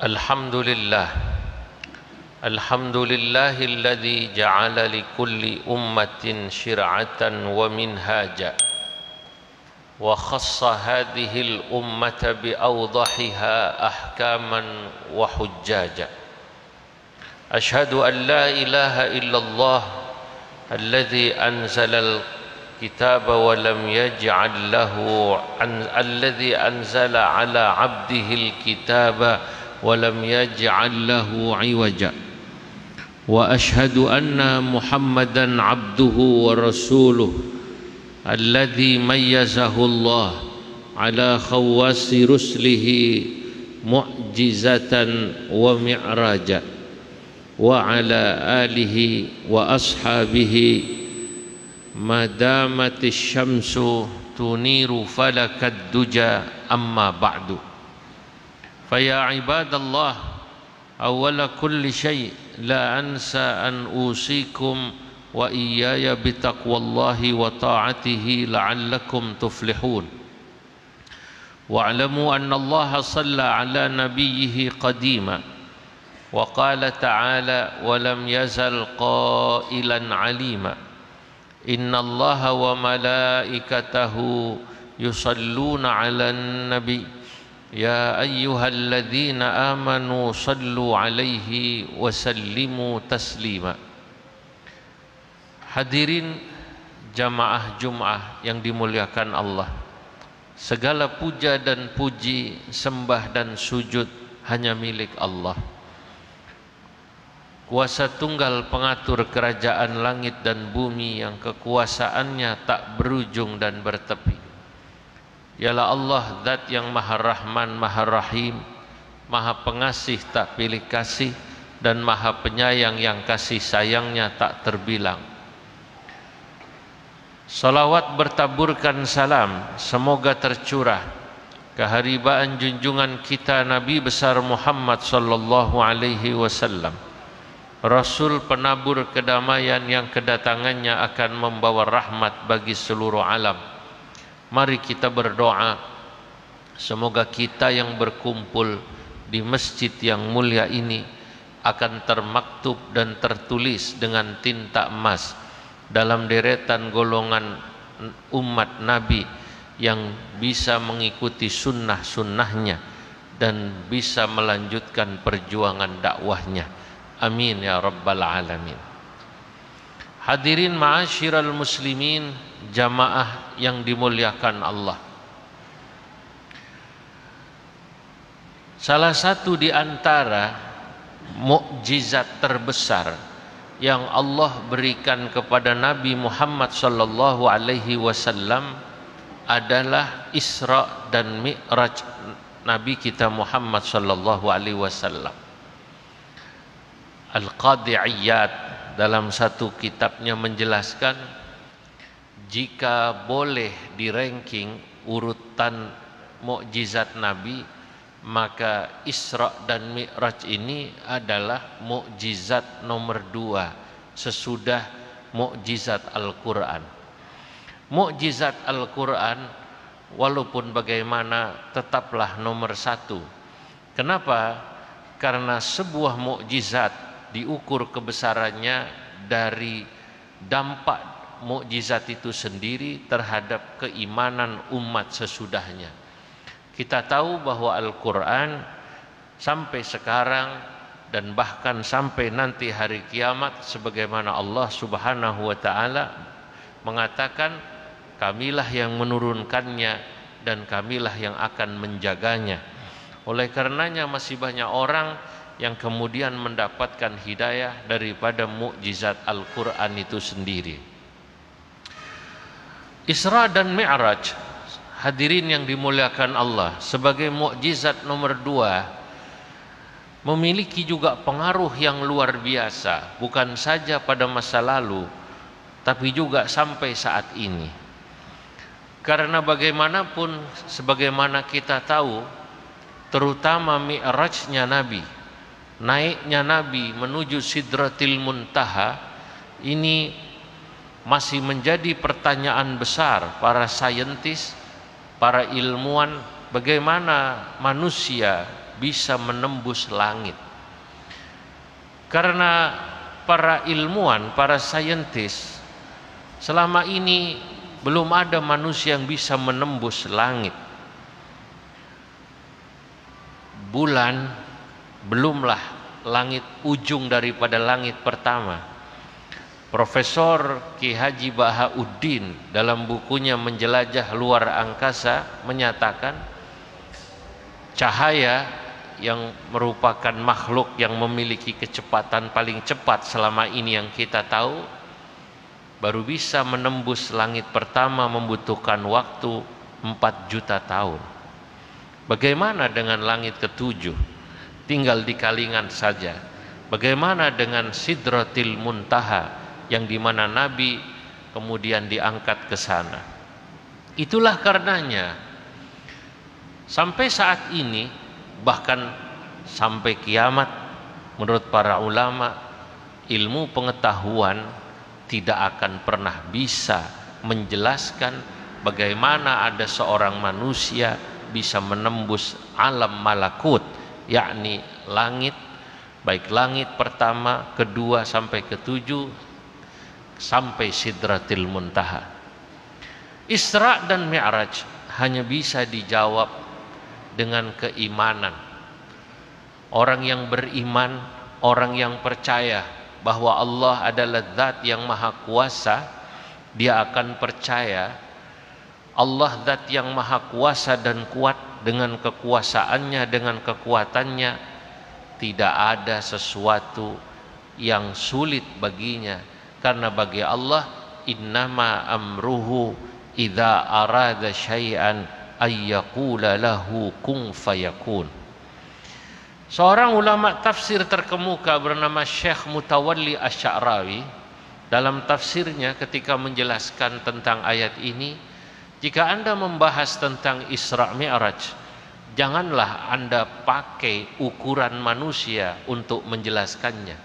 الحمد لله الحمد لله الذي جعل لكل أمة شرعة ومنهاجا وخص هذه الأمة بأوضحها أحكاما وحجاجا أشهد أن لا إله إلا الله الذي أنزل الكتاب ولم يجعل له الذي أنزل على عبده الكتاب ولم يجعل له عوجا وأشهد أن محمدا عبده ورسوله الذي ميزه الله على خواص رسله معجزة ومعراجا وعلى آله وأصحابه ما دامت الشمس تنير فلك الدجى أما بعد فيا عباد الله أول كل شيء لا أنسى أن أوصيكم وإياي بتقوى الله وطاعته لعلكم تفلحون واعلموا أن الله صلى على نبيه قديما وقال تعالى ولم يزل قائلا عليما إن الله وملائكته يصلون على النبي يا أيها الذين آمنوا صلوا عليه وسلموا تسليما. Hadirin jamaah Jum'ah yang dimuliakan Allah, segala puja dan puji, sembah dan sujud hanya milik Allah, kuasa tunggal pengatur kerajaan langit dan bumi yang kekuasaannya tak berujung dan bertepi. Ialah Allah Zat yang Maha Rahman, Maha Rahim, Maha Pengasih tak pilih kasih, dan Maha Penyayang yang kasih sayangnya tak terbilang. Salawat bertaburkan salam semoga tercurah keharibaan junjungan kita Nabi besar Muhammad sallallahu alaihi wasallam, Rasul penabur kedamaian yang kedatangannya akan membawa rahmat bagi seluruh alam. Mari kita berdoa semoga kita yang berkumpul di masjid yang mulia ini akan termaktub dan tertulis dengan tinta emas dalam deretan golongan umat Nabi yang bisa mengikuti sunnah-sunnahnya dan bisa melanjutkan perjuangan dakwahnya. Amin ya rabbal alamin. Hadirin ma'asyiral muslimin, jamaah yang dimuliakan Allah. Salah satu di antara mukjizat terbesar yang Allah berikan kepada Nabi Muhammad sallallahu alaihi wasallam adalah Isra dan Mi'raj Nabi kita Muhammad sallallahu alaihi wasallam. Al-Qadhi Iyad dalam satu kitabnya menjelaskan, jika boleh di-ranking urutan mukjizat Nabi, maka Isra dan Mi'raj ini adalah mukjizat nomor 2 sesudah mukjizat Al-Quran. Mukjizat Al-Quran walaupun bagaimana tetaplah nomor 1. Kenapa? Karena sebuah mukjizat diukur kebesarannya dari dampak mukjizat itu sendiri terhadap keimanan umat sesudahnya. Kita tahu bahwa Al-Quran sampai sekarang dan bahkan sampai nanti hari kiamat, sebagaimana Allah Subhanahu wa Ta'ala mengatakan, kamilah yang menurunkannya dan kamilah yang akan menjaganya. Oleh karenanya masih banyak orang yang kemudian mendapatkan hidayah daripada mukjizat Al-Quran itu sendiri. Isra dan Mi'raj, hadirin yang dimuliakan Allah, sebagai mukjizat nomor 2 memiliki juga pengaruh yang luar biasa, bukan saja pada masa lalu tapi juga sampai saat ini. Karena bagaimanapun, sebagaimana kita tahu, terutama Mi'rajnya Nabi, naiknya Nabi menuju Sidratil Muntaha, ini masih menjadi pertanyaan besar para saintis, para ilmuwan, bagaimana manusia bisa menembus langit. Karena para ilmuwan, para saintis, selama ini belum ada manusia yang bisa menembus langit. Bulan belumlah langit ujung daripada langit pertama. Profesor Ki Haji Bahauddin dalam bukunya Menjelajah Luar Angkasa menyatakan cahaya yang merupakan makhluk yang memiliki kecepatan paling cepat selama ini yang kita tahu, baru bisa menembus langit pertama membutuhkan waktu 4 juta tahun. Bagaimana dengan langit ketujuh? Tinggal di Kalingan saja. Bagaimana dengan Sidratil Muntaha yang dimana Nabi kemudian diangkat ke sana? Itulah karenanya sampai saat ini, bahkan sampai kiamat, menurut para ulama, ilmu pengetahuan tidak akan pernah bisa menjelaskan bagaimana ada seorang manusia bisa menembus alam malakut, yakni langit, baik langit pertama, kedua sampai ketujuh, sampai Sidratil Muntaha. Isra dan Mi'raj hanya bisa dijawab dengan keimanan. Orang yang beriman, orang yang percaya bahwa Allah adalah zat yang maha kuasa, dia akan percaya Allah zat yang maha kuasa dan kuat, dengan kekuasaannya, dengan kekuatannya tidak ada sesuatu yang sulit baginya, karena bagi Allah innama amruhu idza arada syai'an ayyaqula lahu kun fayakun. Seorang ulama tafsir terkemuka bernama Syekh Mutawalli Asy-Sya'rawi dalam tafsirnya ketika menjelaskan tentang ayat ini, jika Anda membahas tentang Isra Mi'raj, janganlah Anda pakai ukuran manusia untuk menjelaskannya.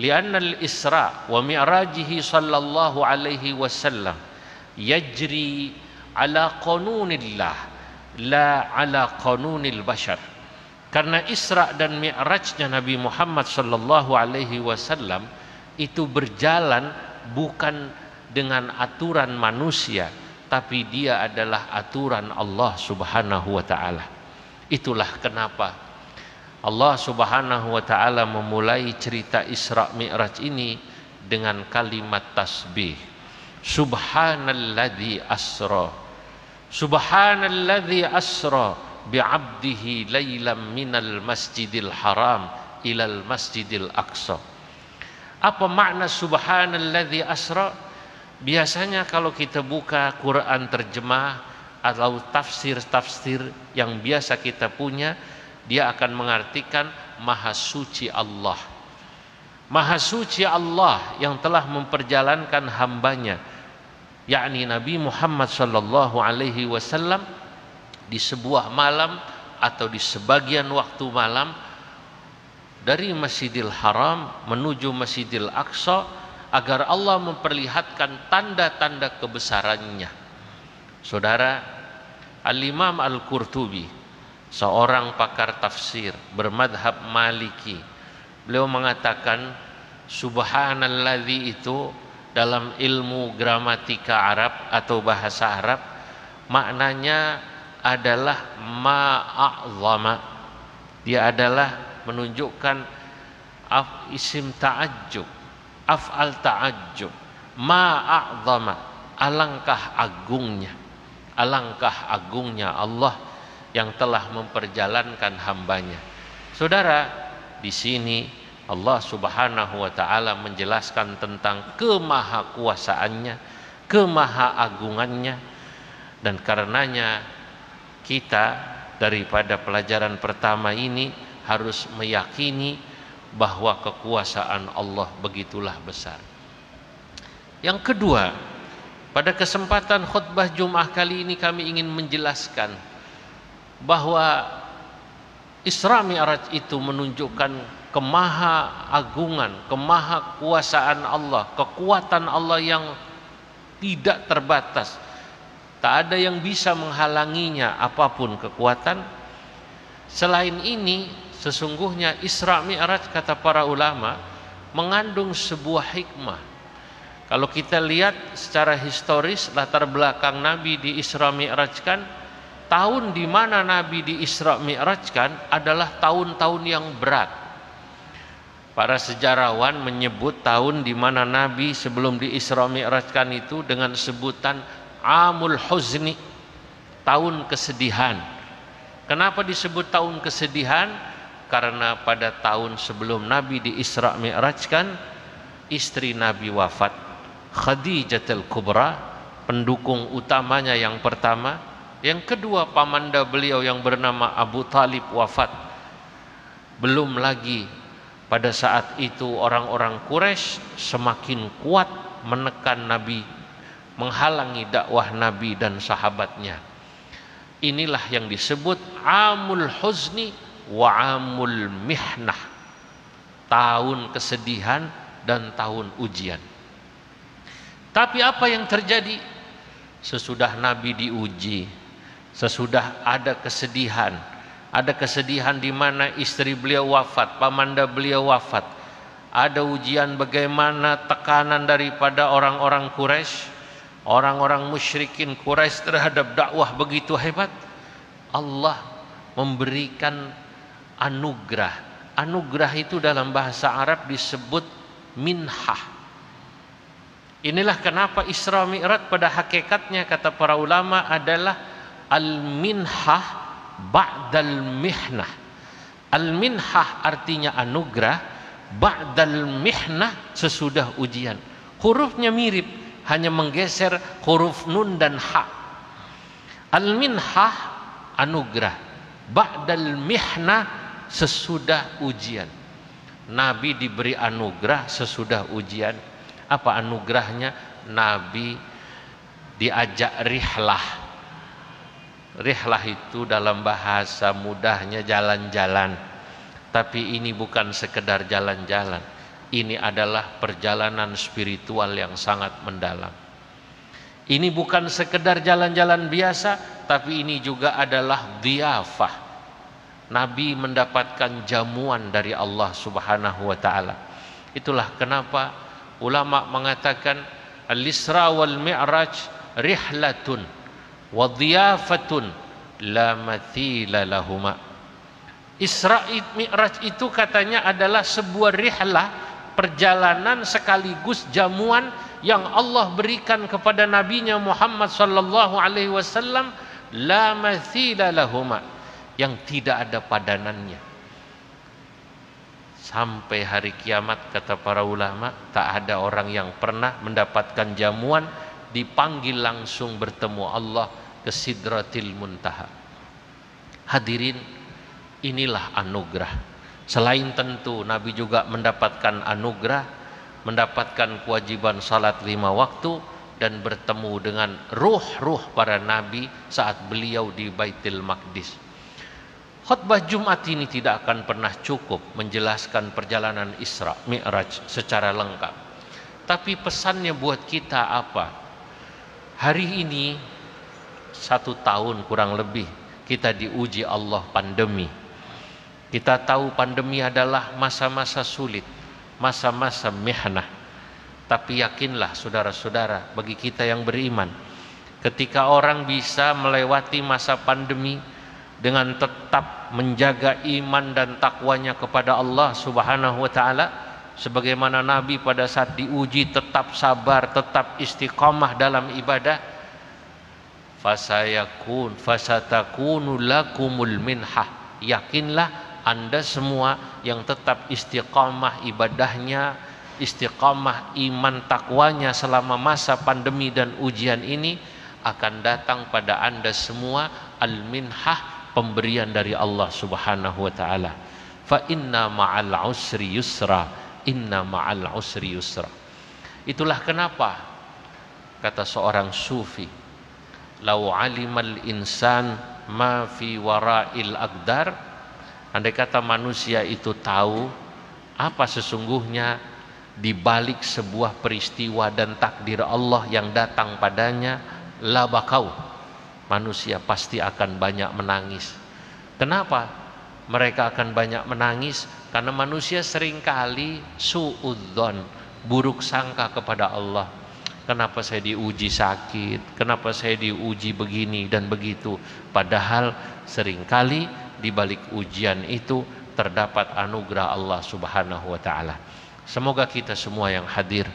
Li'anna al-Isra wa Mi'rajihi sallallahu alaihi wasallam yajri ala qanunillah la ala qanunil bashar. Karena Isra dan Mi'rajnya Nabi Muhammad sallallahu alaihi wasallam itu berjalan bukan dengan aturan manusia, tapi dia adalah aturan Allah Subhanahu wa ta'ala. Itulah kenapa Allah Subhanahu wa ta'ala memulai cerita Isra Mi'raj ini dengan kalimat tasbih. Subhanalladzi asra. Subhanalladzi asra bi'abdihi laylam minal masjidil haram ilal masjidil aqsa. Apa makna subhanalladzi asra? Biasanya kalau kita buka Quran terjemah atau tafsir-tafsir yang biasa kita punya, dia akan mengartikan Maha Suci Allah. Maha Suci Allah yang telah memperjalankan hambanya, yakni Nabi Muhammad sallallahu alaihi wasallam, di sebuah malam atau di sebagian waktu malam dari Masjidil Haram menuju Masjidil Aqsa, agar Allah memperlihatkan tanda-tanda kebesarannya. Saudara, Al-Imam Al-Qurtubi, seorang pakar tafsir bermadhab Maliki, beliau mengatakan subhanalladzi itu dalam ilmu gramatika Arab atau bahasa Arab maknanya adalah ma'a'zama. Dia adalah menunjukkan isim ta'ajjub, af'al ta'ajjub, ma'a'zama, alangkah agungnya, alangkah agungnya Allah yang telah memperjalankan hambanya. Saudara, di sini Allah Subhanahu wa ta'ala menjelaskan tentang kemahakuasaannya, kemahaagungannya, dan karenanya kita daripada pelajaran pertama ini harus meyakini bahwa kekuasaan Allah begitulah besar. Yang kedua, pada kesempatan khutbah Jumat kali ini kami ingin menjelaskan bahwa Isra Mi'raj itu menunjukkan kemahaagungan, kemahakuasaan Allah, kekuatan Allah yang tidak terbatas. Tak ada yang bisa menghalanginya apapun kekuatan, Selain ini, sesungguhnya Isra Mi'raj kata para ulama mengandung sebuah hikmah. Kalau kita lihat secara historis latar belakang Nabi di Isra Mi'rajkan, tahun di mana Nabi di Isra Mi'rajkan adalah tahun-tahun yang berat. Para sejarawan menyebut tahun di mana Nabi sebelum di Isra Mi'rajkan itu dengan sebutan Amul Huzni, tahun kesedihan. Kenapa disebut tahun kesedihan? Karena pada tahun sebelum Nabi di Isra Mi'rajkan, istri Nabi wafat, Khadijatul Kubra, pendukung utamanya yang pertama. Yang kedua, pamanda beliau yang bernama Abu Talib wafat. Belum lagi pada saat itu orang-orang Quraisy semakin kuat menekan Nabi, menghalangi dakwah Nabi dan sahabatnya. Inilah yang disebut Amul Huzni wa Amul Mihnah, tahun kesedihan dan tahun ujian. Tapi apa yang terjadi sesudah Nabi diuji, sesudah ada kesedihan di mana istri beliau wafat, pamanda beliau wafat, ada ujian bagaimana tekanan daripada orang-orang Quraisy, orang-orang musyrikin Quraisy terhadap dakwah begitu hebat. Allah memberikan anugerah. Anugerah itu dalam bahasa Arab disebut minhah. Inilah kenapa Isra Mi'raj pada hakikatnya kata para ulama adalah al-minhah ba'dal mihnah. Al-minhah artinya anugerah, ba'dal mihnah sesudah ujian. Hurufnya mirip, hanya menggeser huruf nun dan ha. Al-minhah anugerah, ba'dal mihnah sesudah ujian. Nabi diberi anugerah sesudah ujian. Apa anugerahnya? Nabi diajak rihlah. Rihlah itu dalam bahasa mudahnya jalan-jalan. Tapi ini bukan sekedar jalan-jalan. Ini adalah perjalanan spiritual yang sangat mendalam. Ini bukan sekedar jalan-jalan biasa, tapi ini juga adalah dhiyafah. Nabi mendapatkan jamuan dari Allah Subhanahu wa taala. Itulah kenapa ulama mengatakan al-Isra wal Mi'raj rihlatun wa dhiyafatun la mathila lahuma. Isra Mi'raj itu katanya adalah sebuah rihlah, perjalanan sekaligus jamuan yang Allah berikan kepada nabinya Muhammad sallallahu alaihi wasallam, la mathila lahuma, yang tidak ada padanannya. Sampai hari kiamat kata para ulama, tak ada orang yang pernah mendapatkan jamuan dipanggil langsung bertemu Allah ke Sidratil Muntaha. Hadirin, inilah anugerah. Selain tentu Nabi juga mendapatkan anugerah, mendapatkan kewajiban salat 5 waktu dan bertemu dengan ruh-ruh para nabi saat beliau di Baitul Maqdis. Khutbah Jumat ini tidak akan pernah cukup menjelaskan perjalanan Isra Mi'raj secara lengkap. Tapi pesannya buat kita apa? Hari ini 1 tahun kurang lebih kita diuji Allah pandemi. Kita tahu pandemi adalah masa-masa sulit, masa-masa mihnah. Tapi yakinlah saudara-saudara, bagi kita yang beriman, ketika orang bisa melewati masa pandemi dengan tetap menjaga iman dan takwanya kepada Allah Subhanahu wa taala, sebagaimana Nabi pada saat diuji tetap sabar, tetap istiqamah dalam ibadah, fasatakunu lakumul minhah. Yakinlah Anda semua yang tetap istiqamah ibadahnya, istiqamah iman takwanya selama masa pandemi dan ujian ini, akan datang pada Anda semua al-minhah, pemberian dari Allah Subhanahu wa taala. Fa inna ma'al usri yusra, inna ma'al usri yusra. Itulah kenapa kata seorang sufi, lau alimal insan ma fi wara'il aqdar, andai kata manusia itu tahu apa sesungguhnya di balik sebuah peristiwa dan takdir Allah yang datang padanya, la bakau, manusia pasti akan banyak menangis. Kenapa? Mereka akan banyak menangis karena manusia seringkali suudzon, buruk sangka kepada Allah. Kenapa saya diuji sakit? Kenapa saya diuji begini dan begitu? Padahal seringkali di balik ujian itu terdapat anugerah Allah Subhanahu wa taala. Semoga kita semua yang hadir,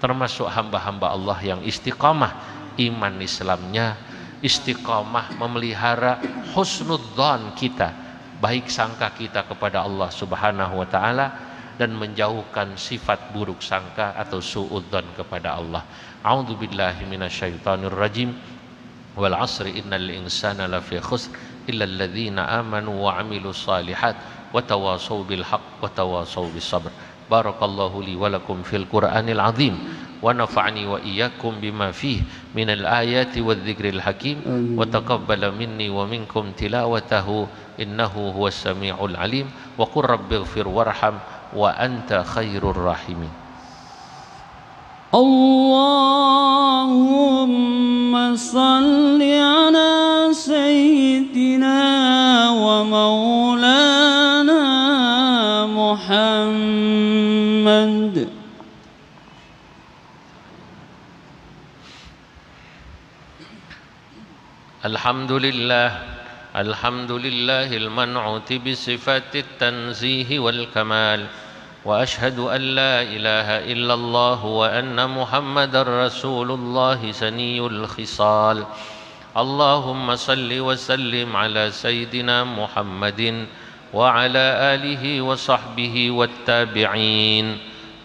termasuk hamba-hamba Allah yang istiqamah iman Islamnya, istiqamah memelihara husnudzon kita, baik sangka kita kepada Allah Subhanahu wa taala, dan menjauhkan sifat buruk sangka atau suudzon kepada Allah. A'udzubillahi minasyaitonir rajim. Wal 'asri innal insana lafi khusr illa alladzina amanu wa 'amilus shalihat wa tawassaw bil haqq wa tawassaw bis sabr. Barakallahu li wa lakum fil Qur'anil 'azim wa nafa'ani wa iyyakum bima fihi minal ayati wadh-dhikril hakim wa taqabbala minni wa minkum tilawatahu innahu huwas samiul 'alim wa qur rabbighfir warham wa anta khairur rahimin. Allahumma salli ala sayyidina wa maulana Muhammad. Alhamdulillahil man'uti bi sifatit tanzihi wal kamal. وأشهد أن لا إله إلا الله وأن محمدًا رسول الله سني الخصال. اللهم صل وسلم على سيدنا محمد وعلى آله وصحبه والتابعين.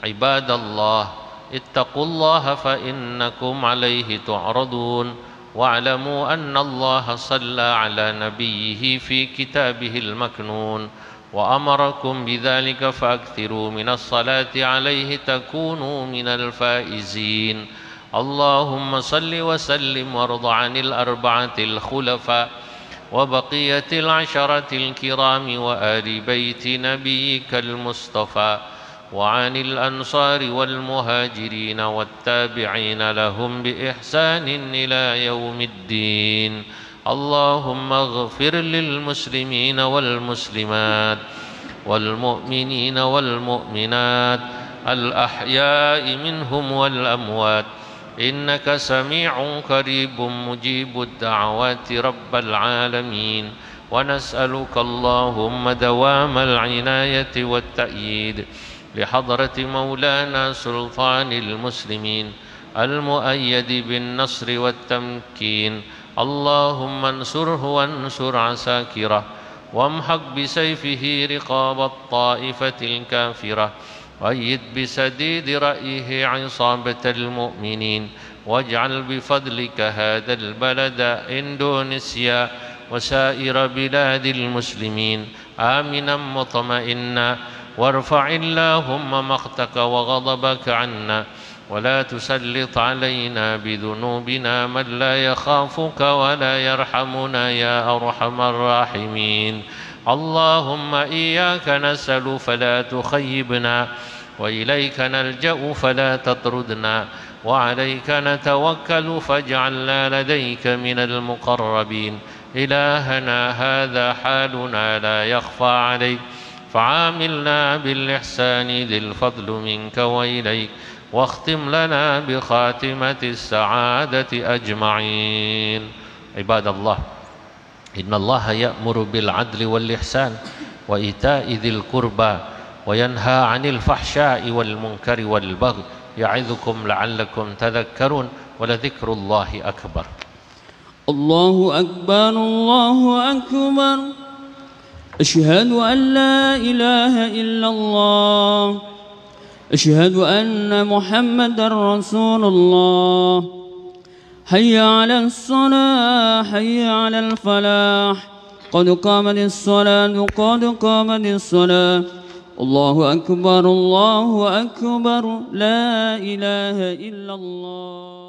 عباد الله اتقوا الله فإنكم عليه تعرضون واعلموا أن الله صلى على نبيه في كتابه المكنون وأمركم بذلك فأكثروا من الصلاة عليه تكونوا من الفائزين. اللهم صل وسلم وارض عن الأربعة الخلفاء وبقية العشرة الكرام وآل بيت نبيك المصطفى وعن الأنصار والمهاجرين والتابعين لهم بإحسان إلى يوم الدين. اللهم اغفر للمسلمين والمسلمات والمؤمنين والمؤمنات الأحياء منهم والأموات إنك سميع قريب مجيب الدعوات رب العالمين. ونسألك اللهم دوام العناية والتأييد لحضرة مولانا سلطان المسلمين المؤيد بالنصر والتمكين. اللهم انصره وانصر عساكره وامحق بسيفه رقاب الطائفة الكافرة وأيد بسديد رأيه عصابة المؤمنين واجعل بفضلك هذا البلد إندونيسيا وسائر بلاد المسلمين آمنا مطمئنا وارفع اللهم مقتك وغضبك عنا ولا تسلط علينا بذنوبنا من لا يخافك ولا يرحمنا يا أرحم الراحمين. اللهم إياك نسأل فلا تخيبنا وإليك نلجأ فلا تطردنا وعليك نتوكل فاجعلنا لديك من المقربين. إلهنا هذا حالنا لا يخفى عليك فعاملنا بالإحسان ذي الفضل منك وإليك واختم لنا بخاتمة السعادة أجمعين. عباد الله إن الله يأمر بالعدل والإحسان وإيتاء ذي القربى وينهى عن الفحشاء والمنكر والبغي يعظكم لعلكم تذكرون ولذكر الله أكبر. الله أكبر الله أكبر. أشهد أن لا إله إلا الله. أشهد أن محمدًا رسول الله. حي على الصلاة حي على الفلاح قد قامت الصلاة قد قامت الصلاة. الله أكبر الله أكبر لا إله إلا الله.